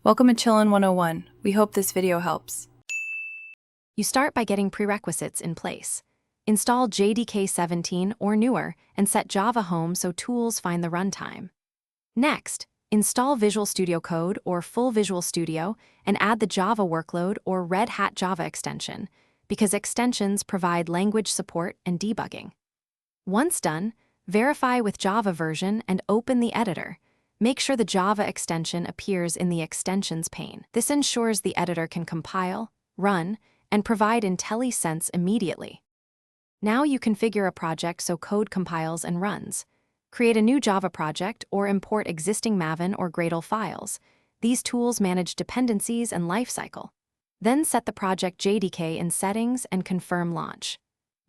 Welcome to Chillin' 101. We hope this video helps. You start by getting prerequisites in place. Install JDK 17 or newer and set Java Home so tools find the runtime. Next, install Visual Studio Code or full Visual Studio and add the Java workload or Red Hat Java extension, because extensions provide language support and debugging. Once done, verify with Java version and open the editor. Make sure the Java extension appears in the Extensions pane. This ensures the editor can compile, run, and provide IntelliSense immediately. Now you configure a project so code compiles and runs. Create a new Java project or import existing Maven or Gradle files. These tools manage dependencies and lifecycle. Then set the project JDK in Settings and confirm launch.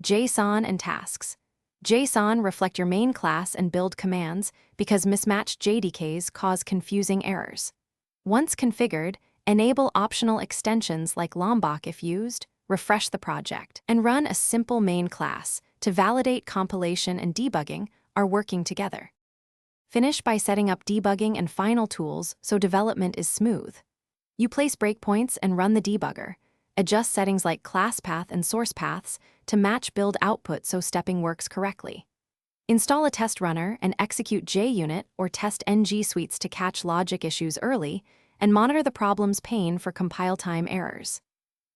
JSON and tasks. JSON reflect your main class and build commands because mismatched JDKs cause confusing errors. Once configured, enable optional extensions like Lombok if used, refresh the project, and run a simple main class to validate compilation and debugging are working together. Finish by setting up debugging and final tools so development is smooth. You place breakpoints and run the debugger. Adjust settings like class path and source paths to match build output so stepping works correctly. Install a test runner and execute JUnit or test ng suites to catch logic issues early and monitor the problem's pane for compile time errors.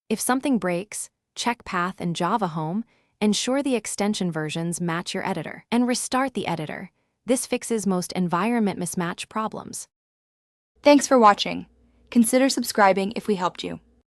If something breaks, check path and Java Home, ensure the extension versions match your editor, and restart the editor. This fixes most environment mismatch problems. Thanks for watching. Consider subscribing if we helped you.